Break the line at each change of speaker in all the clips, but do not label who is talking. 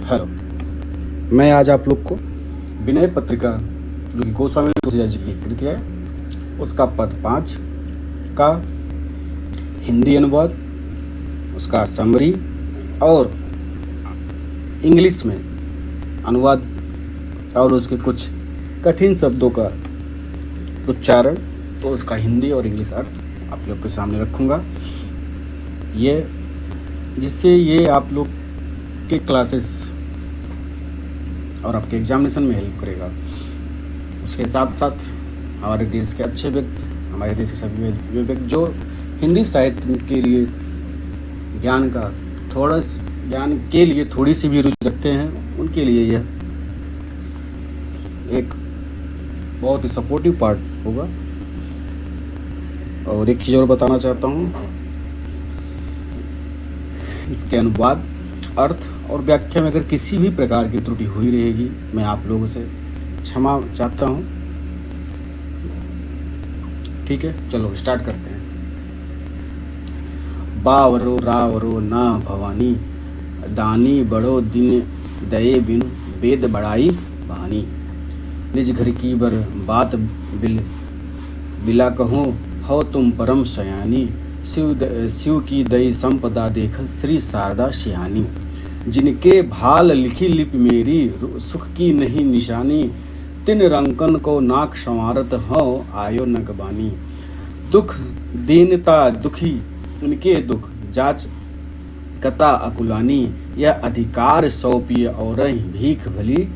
Hello, मैं आज आप लोग को विनय पत्रिका जो कि गोस्वामी तुलसीदास जी की कृति है उसका पद 5 का हिंदी अनुवाद, उसका समरी और इंग्लिश में अनुवाद और उसके कुछ कठिन शब्दों का उच्चारण, तो उसका हिंदी और इंग्लिश अर्थ आप लोग के सामने रखूँगा, ये जिससे ये आप लोग के क्लासेस और आपके एग्जामिनेशन में हेल्प करेगा। उसके साथ साथ हमारे देश के अच्छे व्यक्ति, हमारे देश के सभी वे व्यक्ति जो हिंदी साहित्य के लिए ज्ञान के लिए थोड़ी सी भी रुचि रखते हैं, उनके लिए यह एक बहुत ही सपोर्टिव पार्ट होगा। और एक चीज़ और बताना चाहता हूँ, इसके अनुवाद, अर्थ और व्याख्या में अगर किसी भी प्रकार की त्रुटि हुई रहेगी, मैं आप लोगों से क्षमा चाहता हूँ। ठीक है, चलो स्टार्ट करते हैं। बावरो रावरो ना भवानी, दानी बड़ो दिन दये बिनु, वेद बड़ाई बहानी, निज घर की बर बात बिला कहूँ, हो तुम परम शयानी, शिव की दई संपदा देख श्री शारदा शिहानी, जिनके भाल लिखी लिप मेरी, सुख की नहीं निशानी, तिन रंकन को नाक संवारत हो आयो नगबानी, दुख दीनता दुखी उनके दुख जाच कता अकुलानी, यह अधिकार सौंपिय और भीख भली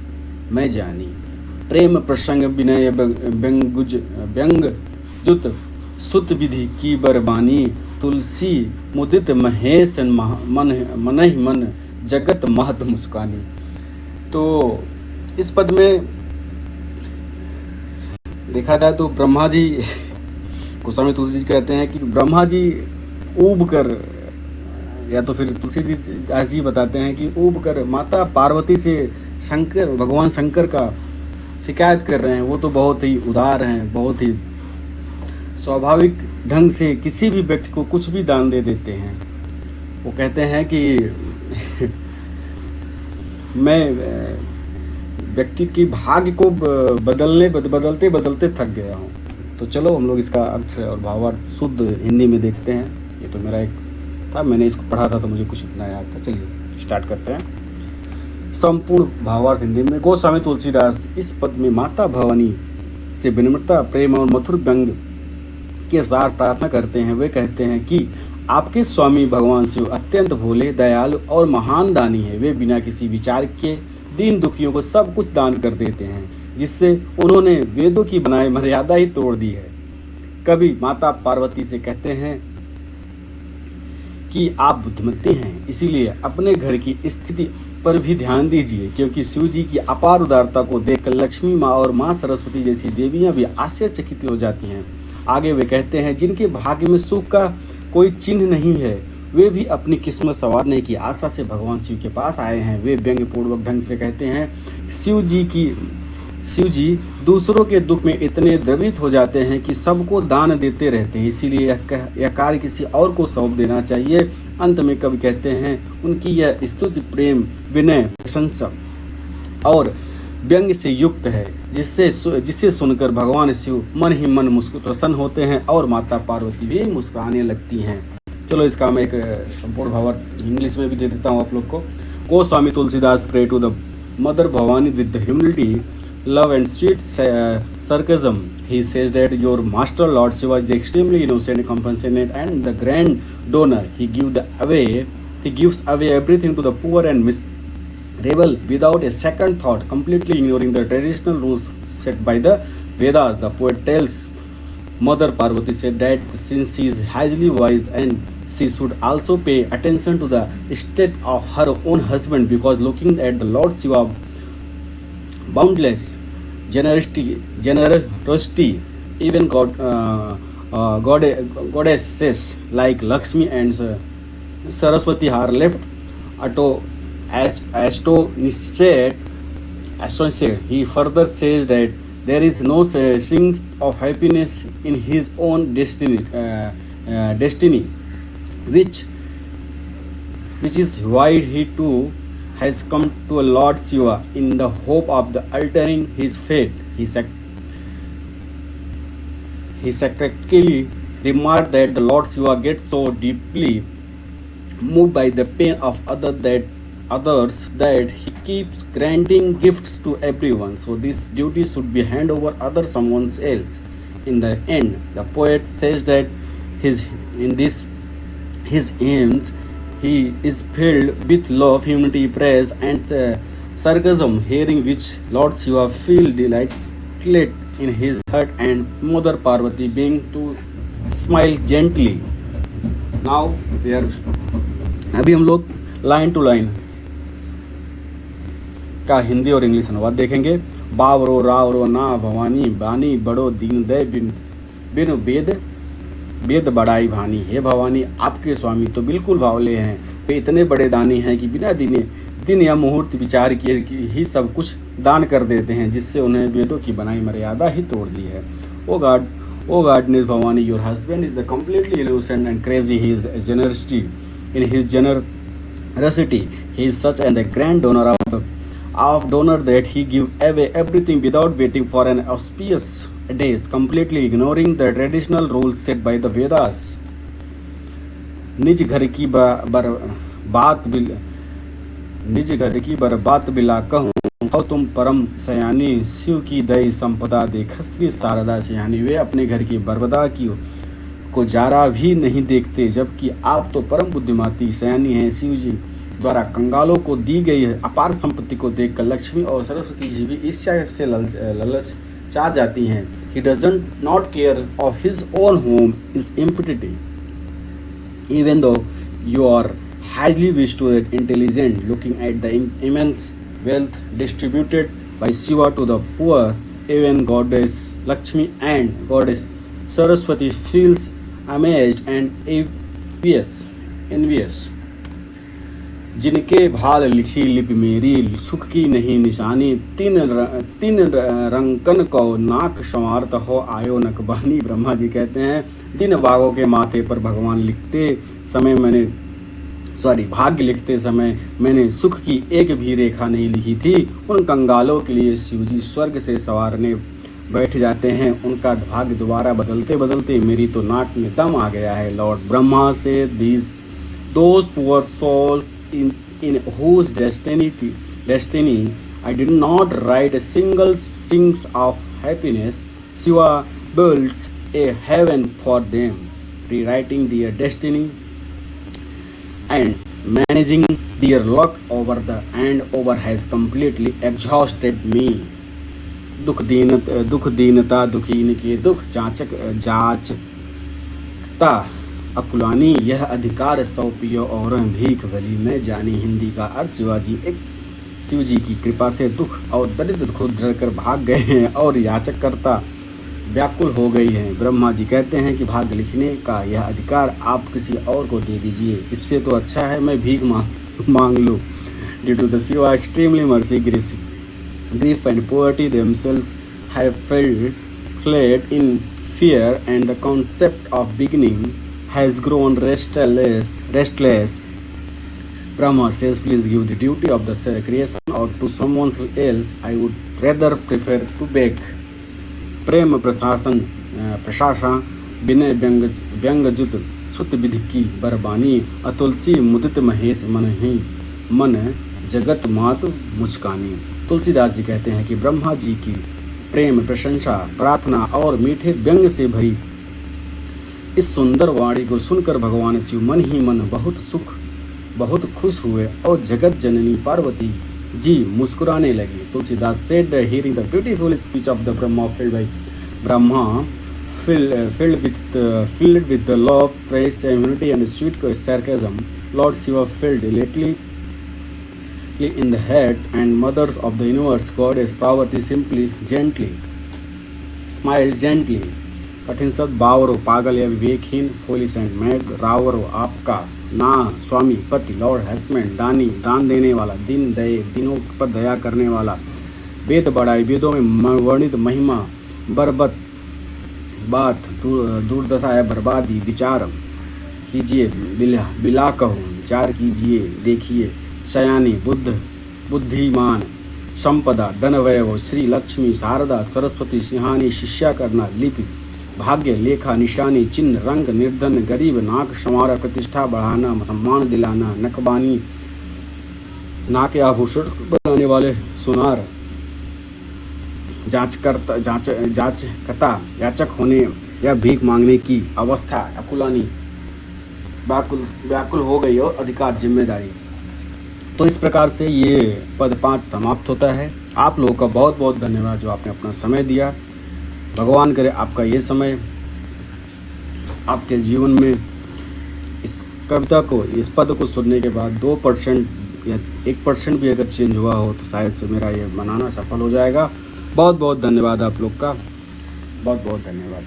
मैं जानी, प्रेम प्रसंग विनय व्यंग जुत सुत विधि की बरबानी, तुलसी मुदित महेश मन जगत महत मुस्कानी। तो इस पद में देखा जाए तो ब्रह्मा जी, गोस्वामी तुलसी जी कहते हैं कि ब्रह्मा जी ऊब कर, या तो फिर तुलसीदास जी बताते हैं कि ऊब कर माता पार्वती से भगवान शंकर का शिकायत कर रहे हैं। वो तो बहुत ही उदार हैं, बहुत ही स्वाभाविक ढंग से किसी भी व्यक्ति को कुछ भी दान दे देते हैं। वो कहते हैं कि मैं व्यक्ति की भाग्य को बदलते बदलते थक गया हूँ। तो चलो हम लोग इसका अर्थ और भावार्थ शुद्ध हिंदी में देखते हैं। ये तो मेरा एक था, मैंने इसको पढ़ा था तो मुझे कुछ इतना याद था। चलिए स्टार्ट करते हैं। संपूर्ण भावार्थ हिंदी में। गोस्वामी तुलसीदास इस पद में माता भवानी से विनम्रता, प्रेम और मधुर व्यंग के साथ प्रार्थना करते हैं। वे कहते हैं कि आपके स्वामी भगवान शिव अत्यंत भोले, दयालु और महान दानी है। वे बिना किसी विचार के दीन दुखियों को सब कुछ दान कर देते हैं, जिससे उन्होंने वेदों की बनाई मर्यादा ही तोड़ दी है। कभी माता पार्वती से कहते हैं कि आप बुद्धिमती हैं, इसीलिए अपने घर की स्थिति पर भी ध्यान दीजिए, क्योंकि शिव जी की अपार उदारता को देखकर लक्ष्मी माँ और माँ सरस्वती जैसी देवियाँ भी आश्चर्यचकित हो जाती हैं। आगे वे कहते हैं, जिनके भाग्य में सुख का कोई चिन्ह नहीं है, वे भी अपनी किस्मत संवारने की आशा से भगवान शिव के पास आए हैं। वे व्यंग्यपूर्वक ढंग से कहते हैं, शिव जी दूसरों के दुख में इतने द्रवित हो जाते हैं कि सबको दान देते रहते हैं, इसीलिए यह कार्य किसी और को सौंप देना चाहिए। अंत में कवि कहते हैं, उनकी यह स्तुति प्रेम, विनय, प्रशंसा और व्यंग से युक्त है, जिसे सुनकर भगवान शिव मन ही मन प्रसन्न होते हैं और माता पार्वती भी मुस्कुराने लगती हैं। चलो इसका मैं एक संपूर्ण भावार्थ इंग्लिश में भी दे देता हूँ आप लोग को। Goswami Tulsidas pray to the mother Bhavani with humility, love and sweet sarcasm. He says that your master Lord Shiva is extremely innocent, compassionate, and the grand donor. He gives away everything to the poor and miserable without a second thought, completely ignoring the traditional rules set by the Vedas. The poet tells Mother Parvati said that since she is highly wise and she should also pay attention to the state of her own husband, because looking at the Lord Shiva boundless generosity, even goddesses like Lakshmi and Saraswati are left astonished. He further says that there is no sign of happiness in his own destiny, which is why he too has come to a Lord Shiva in the hope of the altering his fate. He sarcastically remarked that the Lord Shiva gets so deeply moved by the pain of others that he keeps granting gifts to everyone. So this duty should be hand over other someone else. In the end, the poet says that his hymns he is filled with love, humility, praise, and sarcasm, hearing which Lord Shiva feel delighted in his heart, and Mother Parvati being to smile gently. Now we are अभी हम लोग line to line का हिंदी और English अनुवाद देखेंगे। बावरो रावरो ना भवानी बानी बड़ो दीन दय बिन वेद बड़ाई भानी। हे भवानी, आपके स्वामी तो बिल्कुल बावले हैं, वे इतने बड़े दानी हैं कि बिना दिन या मुहूर्त विचार किए ही सब कुछ दान कर देते हैं, जिससे उन्हें वेदों की बनाई मर्यादा ही तोड़ दी है। O goddess Bhavani, your husband is the completely innocent and crazy. He is generosity. In his generosity, he is such a grand donor that he give away everything without waiting for an auspicious days, completely ignoring the traditional rules set by the Vedas. निज घर की बरबात बिला कहूँ, और तुम परम सयानी शिव की दई संपदा देख श्री शारदा सियानी। वे अपने घर की बर्बादा को जारा भी नहीं देखते, जबकि आप तो परम बुद्धिमाती सयानी हैं। शिव जी द्वारा कंगालों को दी गई अपार संपत्ति को देखकर लक्ष्मी और सरस्वती जी भी ईर्ष्या से ललचा जाती हैं। He doesn't not care of his own home is empty, even though you are highly wished to intelligent, looking at the immense wealth distributed by Shiva to the poor. Even goddess Lakshmi and goddess Saraswati feels amazed and envious. जिनके भाल लिखी लिपि मेरी, सुख की नहीं निशानी, तीन रंकन को नाक संवारत हो आयो नकबानी। ब्रह्मा जी कहते हैं, जिन बाघों के माथे पर भगवान भाग्य लिखते समय मैंने सुख की एक भी रेखा नहीं लिखी थी, उन कंगालों के लिए शिव जी स्वर्ग से सवारने बैठ जाते हैं। उनका भाग्य दोबारा बदलते बदलते मेरी तो नाक में दम आ गया है। लॉर्ड ब्रह्मा से those poor souls in whose destiny I did not write a single sings of happiness, Shiva builds a heaven for them, rewriting their destiny and managing their luck over has completely exhausted me. दुख दीनता दुखीन के दुख जाचकता अकुलानी, यह अधिकार सौंपियो और भीख भली मैं जानी। हिंदी का अर्थ, शिव जी की कृपा से दुख और दरिद्र खुद डरकर भाग गए हैं और याचककर्ता व्याकुल हो गई हैं। ब्रह्मा जी कहते हैं कि भाग्य लिखने का यह अधिकार आप किसी और को दे दीजिए, इससे तो अच्छा है मैं भीख मांग लूँ। Due to the Shiva extremely mercy, grief and poverty themselves have fled in fear, and the concept of beginning has grown restless. Brahma says, please give the duty of the creation or to someone else. I would rather prefer to beg. प्रेम प्रशासन विनय व्यंगजुत सुत विधि की बरबानी, अतुलसी मुदित महेश मन जगत मातु मुस्कानी। तुलसीदास जी कहते हैं कि ब्रह्मा जी की प्रेम, प्रशंसा, प्रार्थना और मीठे व्यंग से भरी इस सुंदर वाणी को सुनकर भगवान शिव मन ही मन बहुत खुश हुए और जगत जननी पार्वती जी मुस्कुराने लगी। Tulsidas said that hearing the beautiful speech of the Brahma filled with the love, praise, humility and sweet sarcasm, Lord Shiva filled lately in the head and mothers of the universe, goddess Parvati smiled gently. कठिन शब्द बावरो पागल या विवेकहीन, फोलिश and mad. रावरो आपका, ना स्वामी पति, Lord husband दानी दान देने वाला, दिन दये दिनों पर दया करने वाला, वेद बड़ाई विवेदों में वर्णित महिमा, बरबत बात दुर्दशा है बर्बादी, विचार कीजिए बिला कहूँ, विचार कीजिए देखिए शयानी बुद्धिमान संपदा धन वैभव श्री लक्ष्मी शारदा सरस्वती सिंहानी शिष्या करना लिपि भाग्य लेखा निशानी चिन्ह रंग निर्धन गरीब नाक संवारा प्रतिष्ठा बढ़ाना सम्मान दिलाना नकबानी नाक आभूषण बनाने वाले सुनार जांचकर्ता याचक होने या भीख मांगने की अवस्था अकुलानी व्याकुल हो गई और अधिकार जिम्मेदारी। तो इस प्रकार से ये पद 5 समाप्त होता है। आप लोगों का बहुत बहुत धन्यवाद जो आपने अपना समय दिया। भगवान करे आपका ये समय आपके जीवन में इस कविता को इस पद को सुनने के बाद 2% या 1% भी अगर चेंज हुआ हो तो शायद से मेरा ये बनाना सफल हो जाएगा। बहुत बहुत धन्यवाद आप लोग का, बहुत बहुत धन्यवाद।